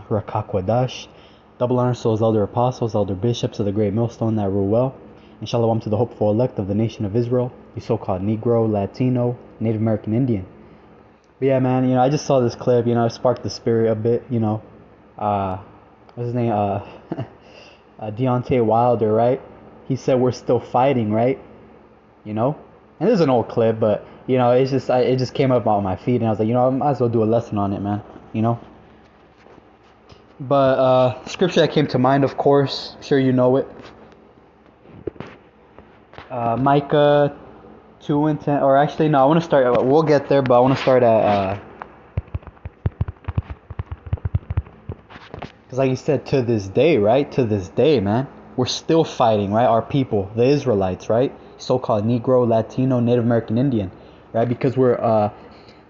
Rakakwadash. Double honors to those elder apostles, elder bishops of the great millstone that rule well. And shalom to the hopeful elect of the nation of Israel, you so-called Negro, Latino, Native American Indian. But yeah, man, I just saw this clip, it sparked the spirit a bit, what's his name, Deontay Wilder, right? He said we're still fighting, right? And this is an old clip, but, it just came up on my feed, and I was like, I might as well do a lesson on it, man, But scripture that came to mind, of course, I'm sure you know it. Micah 2 and 10, or actually, no, I want to start, we'll get there, but I want to start at, because like you said, to this day, right? To this day, man, we're still fighting, right? Our people, the Israelites, right? So-called Negro, Latino, Native American Indian, right? Because we're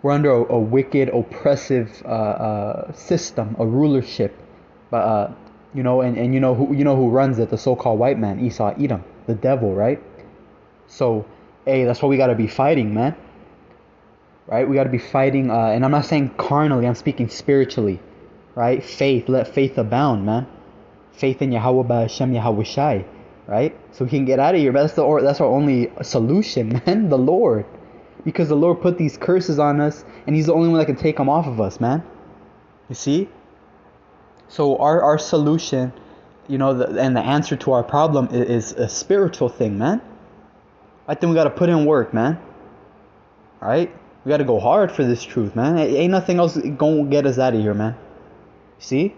under a wicked, oppressive system, a rulership. But and you know who runs it? The so-called white man, Esau, Edom, the devil, right? So, hey, that's what we gotta be fighting, man. Right? We gotta be fighting, and I'm not saying carnally. I'm speaking spiritually, right? Faith, let faith abound, man. Faith in Yahweh Ba'Hashem Yahweh Shai, right? So we can get out of here. That's our only solution, man. The Lord, because the Lord put these curses on us, and He's the only one that can take them off of us, man. You see? So our solution, and the answer to our problem is a spiritual thing, man. I think we got to put in work, man. Right? We got to go hard for this truth, man. Ain't nothing else going to get us out of here, man. See?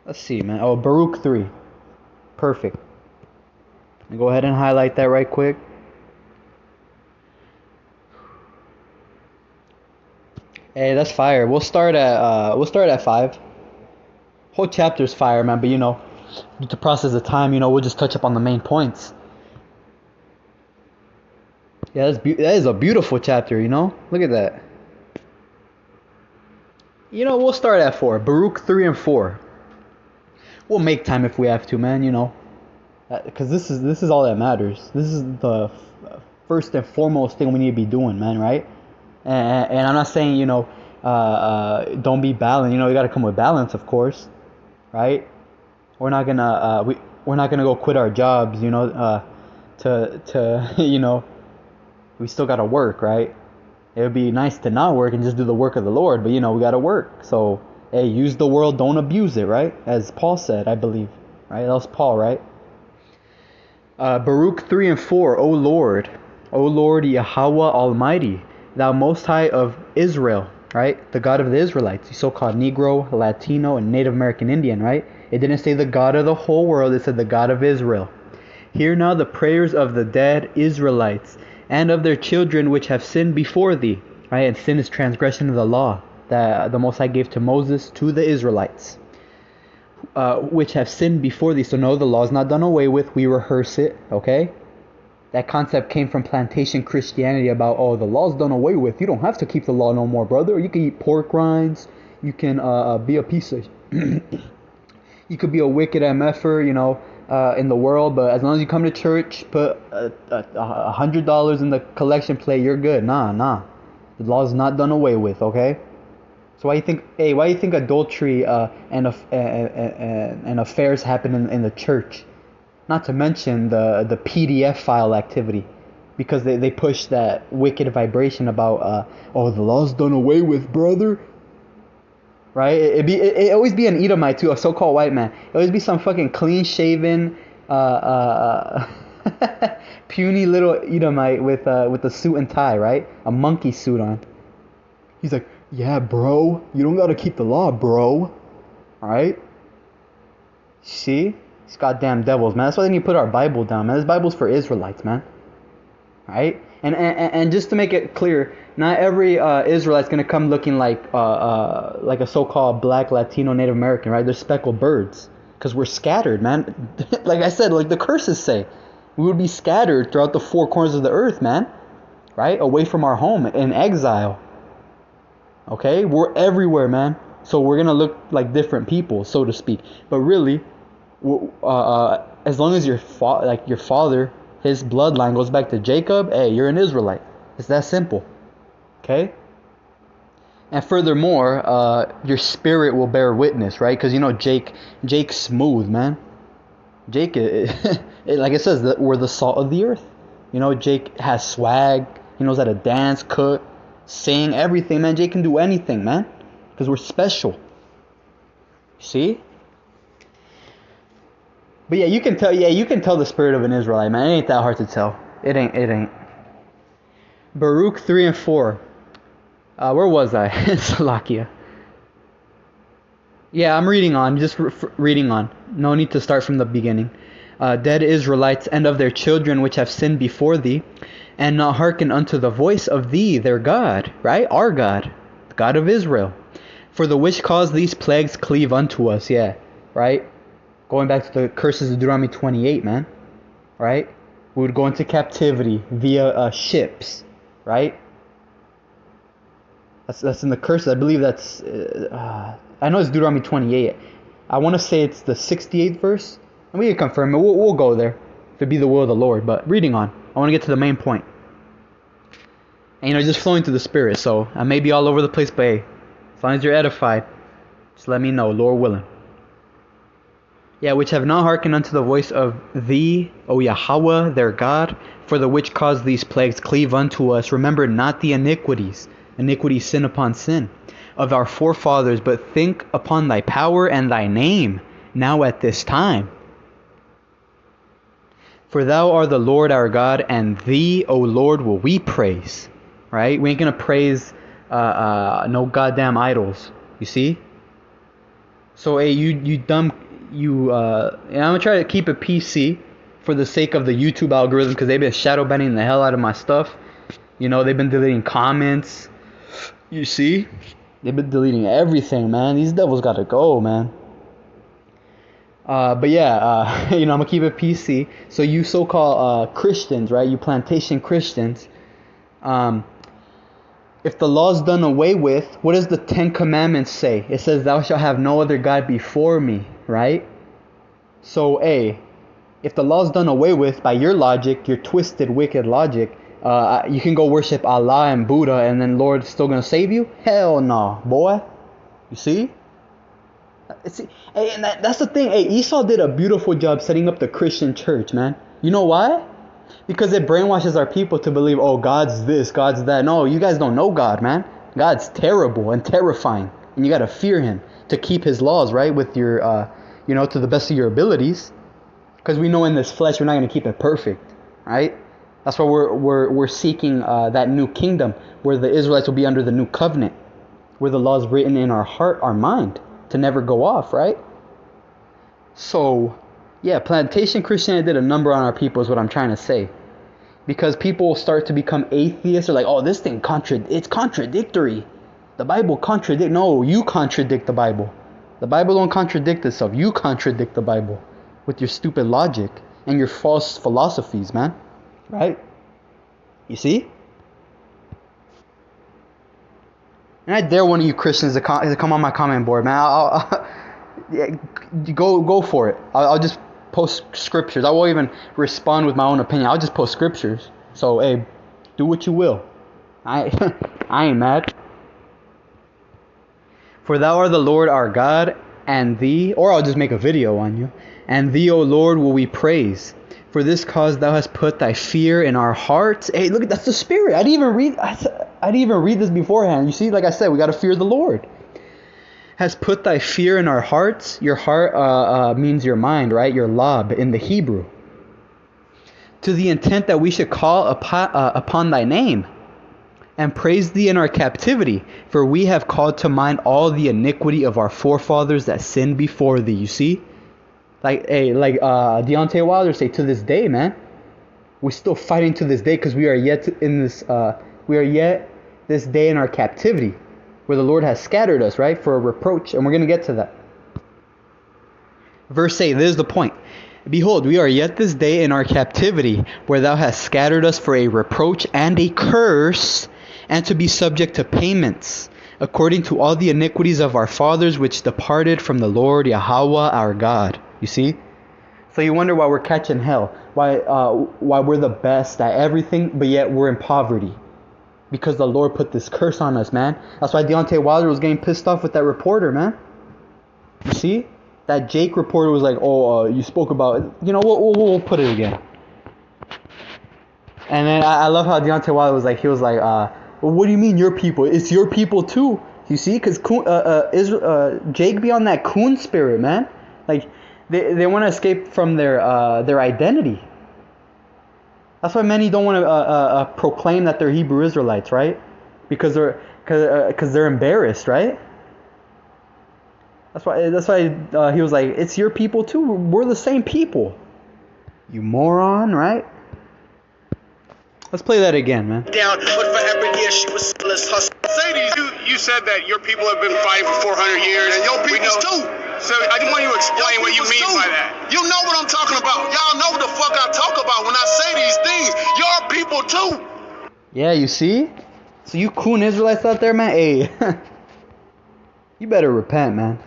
Let's see, man. Oh, Baruch 3. Perfect. Let me go ahead and highlight that right quick. Hey, that's fire. We'll start at 5. Whole chapter's fire, man, but due to process of time, we'll just touch up on the main points. Yeah, that is a beautiful chapter, Look at that. We'll start at 4. Baruch 3 and 4. We'll make time if we have to, man, because this is all that matters. This is the first and foremost thing we need to be doing, man, right? And I'm not saying, don't be balanced. You got to come with balance, of course, right? We're not gonna we're not gonna go quit our jobs, to we still gotta work, right? It would be nice to not work and just do the work of the Lord, but we gotta work. So hey, use the world, don't abuse it, right? As Paul said, I believe, right? That was Paul, right? Baruch 3 and 4. O Lord, Yahweh Almighty, Thou Most High of Israel, right? The God of the Israelites, the so-called Negro, Latino, and Native American Indian, right? It didn't say the God of the whole world, it said the God of Israel. Hear now the prayers of the dead Israelites, and of their children which have sinned before thee, right? And sin is transgression of the law that the Most High gave to Moses to the Israelites, which have sinned before thee. So no, the law is not done away with, we rehearse it, okay? That concept came from plantation Christianity about, the law's done away with. You don't have to keep the law no more, brother. You can eat pork rinds. You can be a piece of... you could be a wicked MFer, in the world. But as long as you come to church, put $100 in the collection plate, you're good. Nah. The law's not done away with, okay? So why do you think adultery and affairs happen in the church? Not to mention the PDF file activity, because they push that wicked vibration about the law's done away with, brother. Right? It always be an Edomite too, a so-called white man. It always be some fucking clean-shaven, puny little Edomite with a suit and tie, right? A monkey suit on. He's like, yeah, bro, you don't gotta keep the law, bro. All right? See? These goddamn devils, man. That's why they need to put our Bible down, man. This Bible's for Israelites, man. Right? And just to make it clear, not every Israelite's gonna come looking like a so-called black, Latino, Native American, right? They're speckled birds, because we're scattered, man. Like I said, like the curses say, we would be scattered throughout the four corners of the earth, man. Right? Away from our home, in exile. Okay? We're everywhere, man. So we're gonna look like different people, so to speak. But really, as long as your father, his bloodline goes back to Jacob, hey, you're an Israelite. It's that simple. Okay? And furthermore, your spirit will bear witness, right? Because you know Jake's smooth, man. Jake, like it says, that we're the salt of the earth. You know, Jake has swag. He knows how to dance, cook, sing, everything, man. Jake can do anything, man. Because we're special. See? But yeah, you can tell the spirit of an Israelite, man. It ain't that hard to tell. It ain't. Baruch 3 and 4. Where was I? Salakia. Yeah, I'm reading on. Just reading on. No need to start from the beginning. Dead Israelites and of their children which have sinned before thee, and not hearken unto the voice of thee, their God, right? Our God, the God of Israel. For the which cause these plagues cleave unto us, yeah, right? Going back to the curses of Deuteronomy 28, man, right? We would go into captivity via ships, right? That's in the curses. I believe that's, I know it's Deuteronomy 28. I want to say it's the 68th verse. And we can confirm it. We'll go there if it be the will of the Lord. But reading on, I want to get to the main point. And just flowing through the Spirit. So I may be all over the place, but hey, as long as you're edified, just let me know, Lord willing. Yeah, which have not hearkened unto the voice of thee, O Yahweh, their God, for the which cause these plagues cleave unto us. Remember not the iniquities, sin upon sin, of our forefathers, but think upon thy power and thy name, now at this time. For thou art the Lord our God, and thee, O Lord, will we praise. Right? We ain't gonna praise no goddamn idols. You see? So hey, I'm gonna try to keep it PC for the sake of the YouTube algorithm, because they've been shadow banning the hell out of my stuff. They've been deleting comments. You see? They've been deleting everything, man. These devils gotta go, man. But yeah, I'm gonna keep it PC. So you so-called Christians, right? You plantation Christians. If the law's done away with, what does the Ten Commandments say? It says, "Thou shalt have no other God before me," right? So, if the law's done away with by your logic, your twisted, wicked logic, you can go worship Allah and Buddha, and then Lord's still gonna save you? Hell no, boy. You see? And that's the thing. Esau did a beautiful job setting up the Christian church, man. You know why? Because it brainwashes our people to believe, oh, God's this, God's that. No, you guys don't know God, man. God's terrible and terrifying, and you gotta fear Him to keep His laws, right? With your, to the best of your abilities. Because we know in this flesh we're not gonna keep it perfect, right? That's why we're seeking that new kingdom where the Israelites will be under the new covenant, where the law is written in our heart, our mind, to never go off, right? So, yeah, plantation Christianity did a number on our people is what I'm trying to say. Because people start to become atheists. They're like, oh, this thing it's contradictory. The Bible No, you contradict the Bible. The Bible don't contradict itself. You contradict the Bible with your stupid logic and your false philosophies, man. Right? You see? And I dare one of you Christians to come on my comment board, man. Yeah, go for it. I'll just post scriptures. I won't even respond with my own opinion. I'll just post scriptures. So, hey, do what you will. I ain't mad. For thou art the Lord our God, and thee, or I'll just make a video on you, and thee, O Lord, will we praise. For this cause thou hast put thy fear in our hearts. Hey, look, that's the Spirit. I didn't even read this beforehand. You see, like I said, we got to fear the Lord. Has put thy fear in our hearts. Your heart means your mind, right? Your lab in the Hebrew. To the intent that we should call upon thy name and praise thee in our captivity. For we have called to mind all the iniquity of our forefathers that sinned before thee. You see? Deontay Wilder say, to this day, man, we're still fighting to this day because we are yet this day in our captivity, where the Lord has scattered us, right, for a reproach, and we're going to get to that. Verse 8, this is the point. Behold, we are yet this day in our captivity, where thou hast scattered us for a reproach and a curse, and to be subject to payments, according to all the iniquities of our fathers, which departed from the Lord Yahweh our God. You see? So you wonder why we're catching hell, why we're the best at everything, but yet we're in poverty. Because the Lord put this curse on us, man. That's why Deontay Wilder was getting pissed off with that reporter, man. You see? That Jake reporter was like, you spoke about, we'll put it again. And then I love how Deontay Wilder was like, well, what do you mean your people? It's your people too. You see? Because Jake be on that coon spirit, man. Like, they want to escape from their identity. That's why many don't want to proclaim that they're Hebrew Israelites, right? Because they're embarrassed, right? That's why he was like, it's your people too. We're the same people. You moron, right? Let's play that again, man. Down, but for every year she was selfless hustle. Sadie, you said that your people have been fighting for 400 years. And your peoples too. So I just want you to explain what you mean by that. You know what I'm talking about. Y'all know what the fuck I talk about when I say these things. Your people too. Yeah, you see? So you coon Israelites out there, man, hey. You better repent, man.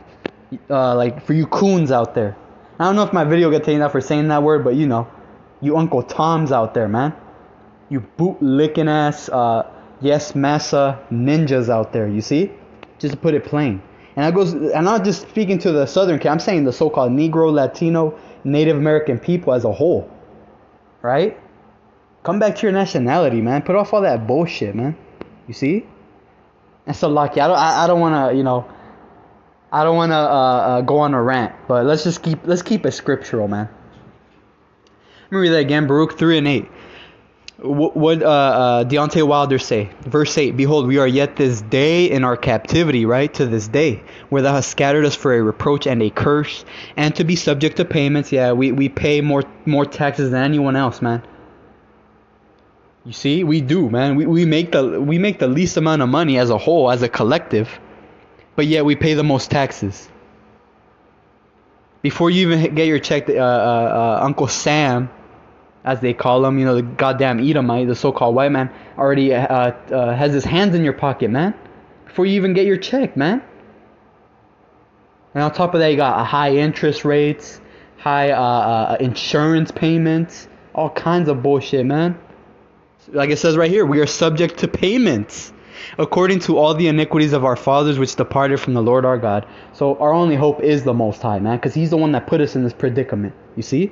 For you coons out there. I don't know if my video got taken out for saying that word, but you Uncle Toms out there, man. You boot-licking ass, yes massa ninjas out there, you see? Just to put it plain. And I'm not just speaking to the southern kid, I'm saying the so-called Negro, Latino, Native American people as a whole. Right? Come back to your nationality, man. Put off all that bullshit, man. You see? And so, lucky. I don't want to, I don't want to go on a rant, but let's keep it scriptural, man. Let me read that again. Baruch 3:8. What Deontay Wilder say? Verse 8. Behold, we are yet this day in our captivity, right? To this day, where thou hast scattered us for a reproach and a curse, and to be subject to payments. Yeah, we pay more taxes than anyone else, man. You see, we do, man. We make the least amount of money as a whole, as a collective. But yet we pay the most taxes. Before you even get your check, Uncle Sam, as they call him, the goddamn Edomite, the so-called white man, already has his hands in your pocket, man. Before you even get your check, man. And on top of that, you got high interest rates, high insurance payments, all kinds of bullshit, man. Like it says right here, we are subject to payments, according to all the iniquities of our fathers which departed from the Lord our God. So our only hope is the Most High, man, because He's the one that put us in this predicament. You see?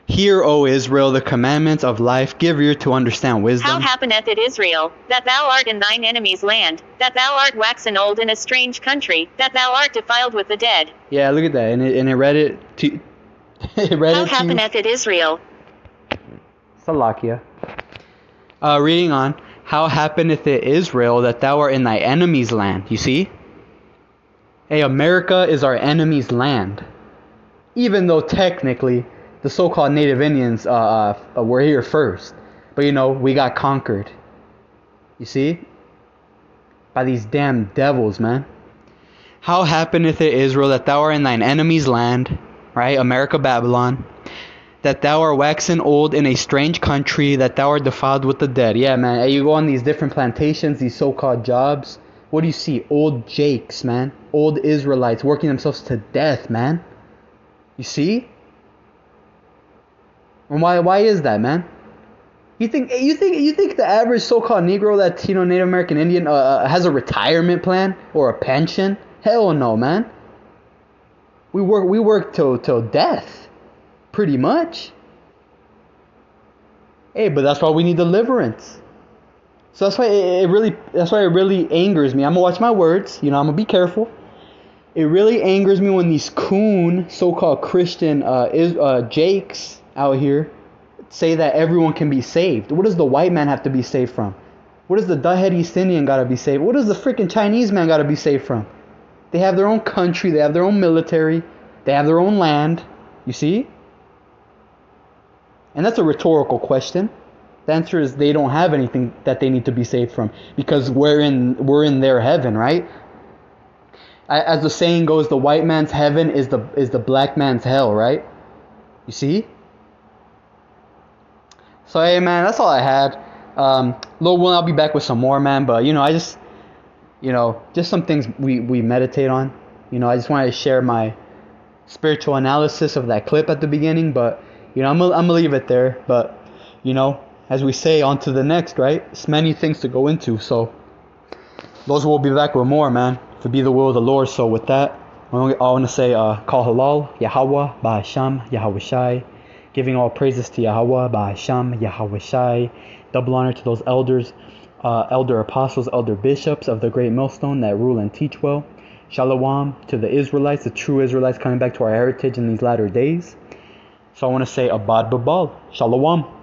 Hear, O Israel, the commandments of life. Give ear to understand wisdom. How happeneth it, Israel, that thou art in thine enemy's land, that thou art waxen old in a strange country, that thou art defiled with the dead? Yeah, look at that. And it read it to... How happeneth it, Israel? Salakia. Reading on. How happeneth it, Israel, that thou art in thy enemy's land? You see? Hey, America is our enemy's land. Even though technically the so-called Native Indians were here first. But we got conquered. You see? By these damn devils, man. How happeneth it, Israel, that thou art in thine enemy's land, right? America, Babylon. That thou art waxen old in a strange country, that thou art defiled with the dead. Yeah, man. Hey, you go on these different plantations, these so-called jobs. What do you see? Old Jakes, man. Old Israelites working themselves to death, man. You see? And why is that, man? You think the average so-called Negro, Latino, Native American Indian has a retirement plan or a pension? Hell no, man. We work till death, pretty much. Hey, but that's why we need deliverance. So that's why it really angers me. I'm gonna watch my words. I'm gonna be careful. It really angers me when these coon so-called Christian Jakes out here say that everyone can be saved. What does the white man have to be saved from? What does the dud-head East Indian gotta be saved? What does the freaking Chinese man gotta be saved from? They have their own country. They have their own military. They have their own land. You see? And that's a rhetorical question. The answer is they don't have anything that they need to be saved from, because we're in their heaven, right? As the saying goes, the white man's heaven is the black man's hell, right? You see? So hey man, that's all I had. Lord willing, I'll be back with some more, man. But I just just some things we meditate on. I just wanted to share my spiritual analysis of that clip at the beginning, but I'm gonna leave it there. But as we say, on to the next, right? It's many things to go into. So those will be back with more, man. If it be the will of the Lord. So with that, I want to say, Kal Halal, Yahweh, Ba'asham, Yahweh Shai. Giving all praises to Yahweh, Ba'asham, Yahweh Shai. Double honor to those elders, elder apostles, elder bishops of the great millstone that rule and teach well. Shalom to the Israelites, the true Israelites coming back to our heritage in these latter days. So I want to say, Abad Babal. Shalom.